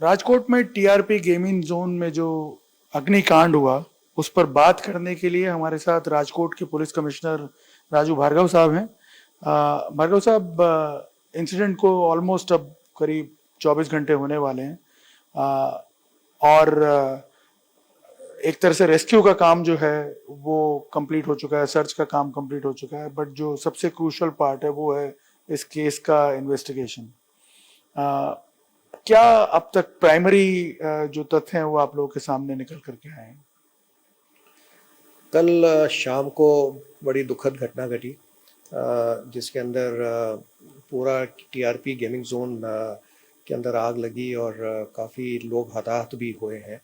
राजकोट में TRP gaming zone में जो अग्निकांड हुआ उस पर बात करने के लिए हमारे साथ राजकोट के पुलिस कमिश्नर राजू भार्गव साहब हैं। भार्गव साहब, इंसिडेंट को ऑलमोस्ट अब करीब 24 घंटे होने वाले हैं। और एक तरह से रेस्क्यू का काम जो है वो कंप्लीट हो चुका है, सर्च का काम कंप्लीट हो चुका है, बट जो सबसे क्रूशियल पार्ट है वो है इस केस का इन्वेस्टिगेशन। क्या अब तक प्राइमरी जो तथ्य हैं वो आप लोगों के सामने निकल करके आए हैं? कल शाम को बड़ी दुखद घटना घटी, जिसके अंदर पूरा टीआरपी गेमिंग जोन के अंदर आग लगी और काफ़ी लोग हताहत भी हुए हैं।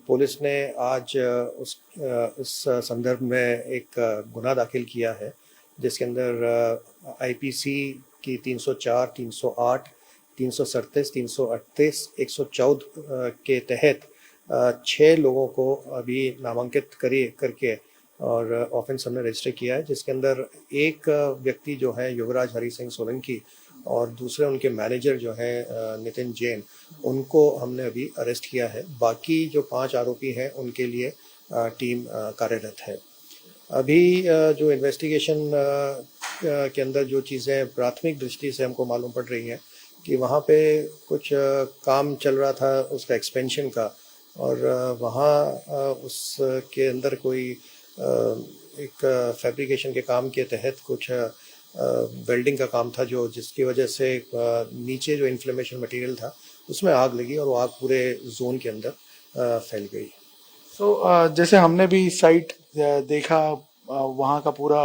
पुलिस ने आज इस संदर्भ में एक गुना दाखिल किया है, जिसके अंदर आईपीसी की 304, 308, 337, 338, 114 के तहत 6 लोगों को अभी नामांकित करके और ऑफेंस हमने रजिस्टर किया है, जिसके अंदर एक व्यक्ति जो है युवराज हरि सिंह सोलंकी और दूसरे उनके मैनेजर जो है नितिन जैन, उनको हमने अभी अरेस्ट किया है। बाकी जो 5 आरोपी हैं उनके लिए टीम कार्यरत है। अभी जो इन्वेस्टिगेशन के अंदर जो चीज़ें प्राथमिक दृष्टि से हमको मालूम पड़ रही हैं कि वहाँ पे कुछ काम चल रहा था उसका एक्सपेंशन का, और वहाँ उसके अंदर कोई एक फैब्रिकेशन के काम के तहत कुछ वेल्डिंग का काम था, जो जिसकी वजह से नीचे जो इन्फ्लेमेशन मटेरियल था उसमें आग लगी और वो आग पूरे जोन के अंदर फैल गई। जैसे हमने भी साइट देखा, वहाँ का पूरा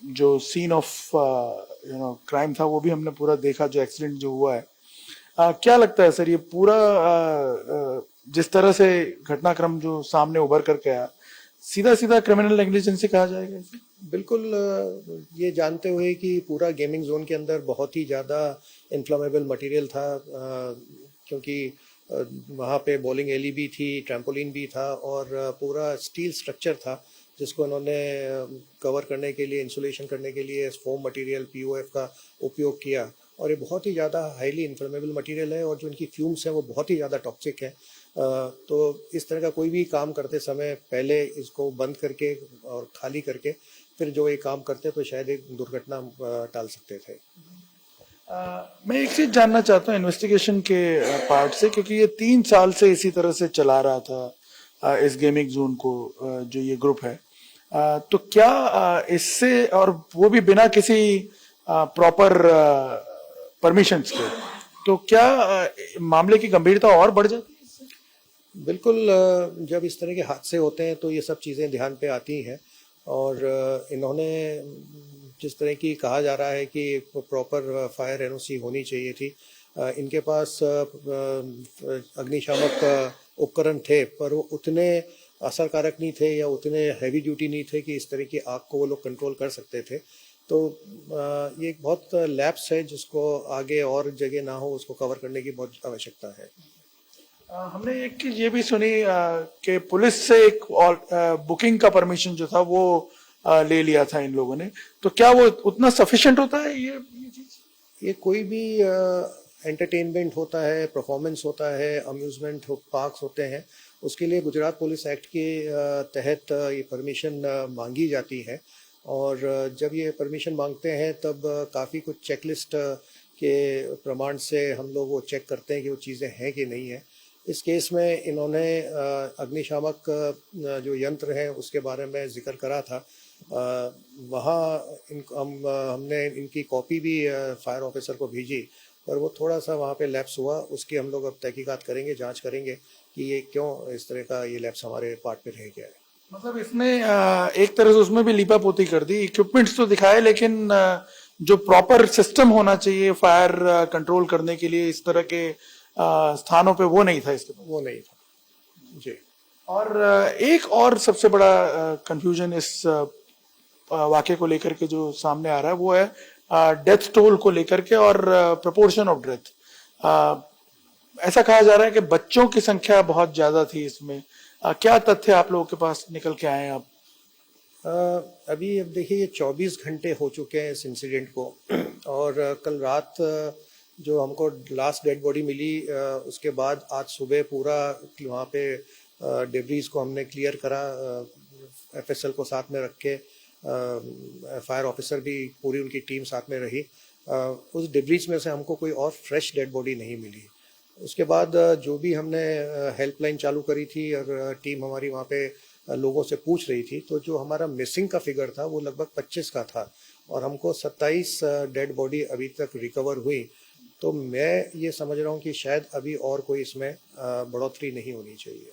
जो सीन ऑफ क्राइम था वो भी हमने पूरा देखा, जो एक्सीडेंट जो हुआ है। क्या लगता है सर, ये पूरा जिस तरह से घटनाक्रम जो सामने उभर करके आया, सीधा सीधा क्रिमिनल नेग्लिजेंस कहा जाएगा इसे? बिल्कुल, ये जानते हुए कि पूरा गेमिंग जोन के अंदर बहुत ही ज़्यादा इन्फ्लामेबल मटेरियल था, क्योंकि वहाँ पे बॉलिंग एली भी थी, ट्रैम्पोलिन भी था और पूरा स्टील स्ट्रक्चर था, जिसको उन्होंने कवर करने के लिए, इंसुलेशन करने के लिए फोम मटेरियल पीओएफ का उपयोग किया। और ये बहुत ही ज़्यादा हाईली इन्फ्लेमेबल मटेरियल है और जो इनकी फ्यूम्स हैं वो बहुत ही ज़्यादा टॉक्सिक है। तो इस तरह का कोई भी काम करते समय पहले इसको बंद करके और खाली करके फिर जो ये काम करते तो शायद एक दुर्घटना टाल सकते थे। मैं एक चीज जानना चाहता हूँ इन्वेस्टिगेशन के पार्ट से, क्योंकि ये 3 साल से इसी तरह से चला रहा था इस गेमिंग जोन को, जो ये ग्रुप है। तो क्या इससे, और वो भी बिना किसी प्रॉपर परमिशंस के, तो क्या मामले की गंभीरता और बढ़ जाती है? बिल्कुल, जब इस तरह के हादसे होते हैं तो ये सब चीज़ें ध्यान पे आती हैं, और इन्होंने जिस तरह की कहा जा रहा है कि प्रॉपर फायर एनओसी होनी चाहिए थी, इनके पास अग्निशामक उपकरण थे, पर वो उतने असरकारक नहीं थे या उतने हैवी ड्यूटी नहीं थे कि इस तरह की आग को वो लोग कंट्रोल कर सकते थे। तो ये एक बहुत लैप्स है जिसको आगे और जगह ना हो उसको कवर करने की बहुत आवश्यकता है। हमने एक चीज ये भी सुनी कि पुलिस से एक बुकिंग का परमिशन जो था वो ले लिया था इन लोगों ने, तो क्या वो उतना सफिशिएंट होता है? ये चीज, ये कोई भी एंटरटेनमेंट होता है, परफॉर्मेंस होता है, अम्यूजमेंट पार्क्स होते हैं, उसके लिए गुजरात पुलिस एक्ट के तहत ये परमिशन मांगी जाती है। और जब ये परमिशन मांगते हैं तब काफ़ी कुछ चेकलिस्ट के प्रमाण से हम लोग वो चेक करते हैं कि वो चीज़ें हैं कि नहीं है। इस केस में इन्होंने अग्निशामक जो यंत्र हैं उसके बारे में जिक्र करा था। वहाँ हमने इनकी कॉपी भी फायर ऑफिसर को भेजी, पर वो थोड़ा सा वहाँ पे लैप्स हुआ। उसकी हम लोग अब तहकीकात करेंगे, जांच करेंगे कि ये क्यों इस तरह का ये लैप्स हमारे पार्ट पे रह गया है। मतलब इसने एक तरह से उसमें भी लीपा पोती कर दी, इक्विपमेंट्स तो दिखाए, लेकिन जो प्रॉपर सिस्टम होना चाहिए फायर कंट्रोल करने के लिए इस तरह के स्थानों पे वो नहीं था इसके पास। वो नहीं था जी। और एक और सबसे बड़ा कंफ्यूजन इस वाक्य को लेकर के जो सामने आ रहा है वो है डेथ टोल को लेकर के और प्रोपोर्शन ऑफ डेथ। ऐसा कहा जा रहा है कि बच्चों की संख्या बहुत ज्यादा थी इसमें। क्या तथ्य आप लोगों के पास निकल के आए हैं अब? अभी अब देखिए, ये 24 घंटे हो चुके हैं इस इंसिडेंट को, और कल रात जो हमको लास्ट डेड बॉडी मिली उसके बाद आज सुबह पूरा वहाँ पे डेब्रीज को हमने क्लियर करा, एफएसएल को साथ में रख के, फायर ऑफिसर भी पूरी उनकी टीम साथ में रही। उस डेब्रीज में से हमको कोई और फ्रेश डेड बॉडी नहीं मिली। उसके बाद जो भी हमने हेल्पलाइन चालू करी थी और टीम हमारी वहाँ पे लोगों से पूछ रही थी, तो जो हमारा मिसिंग का फिगर था वो लगभग 25 का था और हमको 27 डेड बॉडी अभी तक रिकवर हुई। तो मैं ये समझ रहा हूँ कि शायद अभी और कोई इसमें बढ़ोतरी नहीं होनी चाहिए।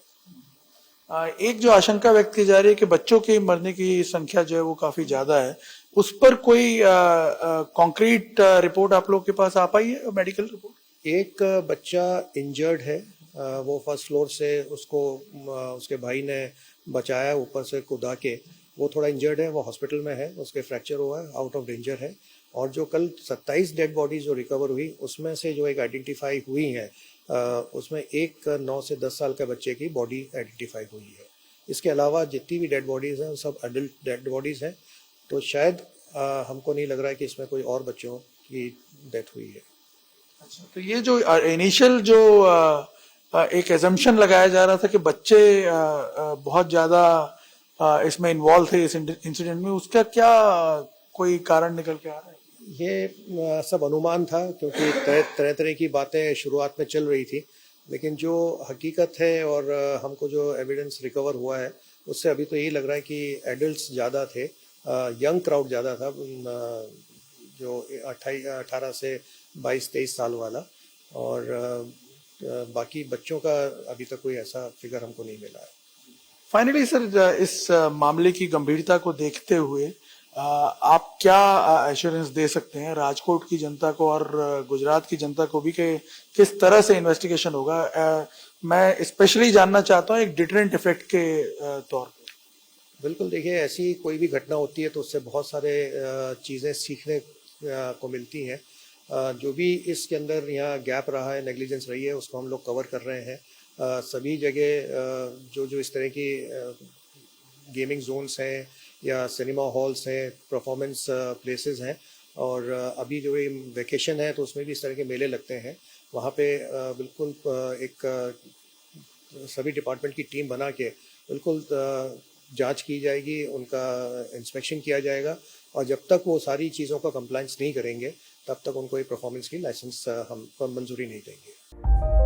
एक जो आशंका व्यक्त की जा रही है कि बच्चों की मरने की संख्या जो है वो काफी ज्यादा है, उस पर कोई कॉन्क्रीट रिपोर्ट आप लोग के पास आ पाई है, मेडिकल रिपोर्ट? एक बच्चा इंजर्ड है, वो फर्स्ट फ्लोर से उसको उसके भाई ने बचाया ऊपर से कूदा के। वो थोड़ा इंजर्ड है, वो हॉस्पिटल में है, उसके फ्रैक्चर हुआ है, आउट ऑफ डेंजर है। और जो कल 27 डेड बॉडीज जो रिकवर हुई उसमें से जो एक आइडेंटिफाई हुई है, उसमें एक 9 से 10 साल के बच्चे की बॉडी आइडेंटिफाई हुई है। इसके अलावा जितनी भी डेड बॉडीज हैं सब अडल्ट डेड बॉडीज हैं। तो शायद हमको नहीं लग रहा है कि इसमें कोई और बच्चों की डेथ हुई है। अच्छा, तो ये जो इनिशियल जो एक एजम्पशन लगाया जा रहा था कि बच्चे बहुत ज्यादा इसमें इन्वॉल्व थे इस इंसिडेंट में, उसका क्या कोई कारण निकल के आ रहा है? ये सब अनुमान था, क्योंकि तरह तरह की बातें शुरुआत में चल रही थी, लेकिन जो हकीकत है और हमको जो एविडेंस रिकवर हुआ है उससे अभी तो यही लग रहा है कि एडल्ट्स ज़्यादा थे, यंग क्राउड ज़्यादा था, जो 18 से 22-23 साल वाला। और बाकी बच्चों का अभी तक कोई ऐसा फिगर हमको नहीं मिला है। फाइनली सर, इस मामले की गंभीरता को देखते हुए आप क्या एश्योरेंस दे सकते हैं राजकोट की जनता को और गुजरात की जनता को भी कि किस तरह से इन्वेस्टिगेशन होगा? मैं स्पेशली जानना चाहता हूँ एक डिटरेंट इफेक्ट के तौर पे। बिल्कुल, देखिए ऐसी कोई भी घटना होती है तो उससे बहुत सारे चीज़ें सीखने को मिलती हैं। जो भी इसके अंदर यहाँ गैप रहा है, नेग्लिजेंस रही है, उसको हम लोग कवर कर रहे हैं। सभी जगह जो जो इस तरह की गेमिंग जोन्स हैं या सिनेमा हॉल्स हैं, परफॉर्मेंस प्लेसेस हैं, और अभी जो ये वेकेशन है तो उसमें भी इस तरह के मेले लगते हैं। वहाँ पे बिल्कुल सभी डिपार्टमेंट की टीम बना के बिल्कुल जांच की जाएगी, उनका इंस्पेक्शन किया जाएगा, और जब तक वो सारी चीज़ों का कंप्लायंस नहीं करेंगे तब तक उनको ये परफॉर्मेंस की लाइसेंस हम मंजूरी नहीं देंगे।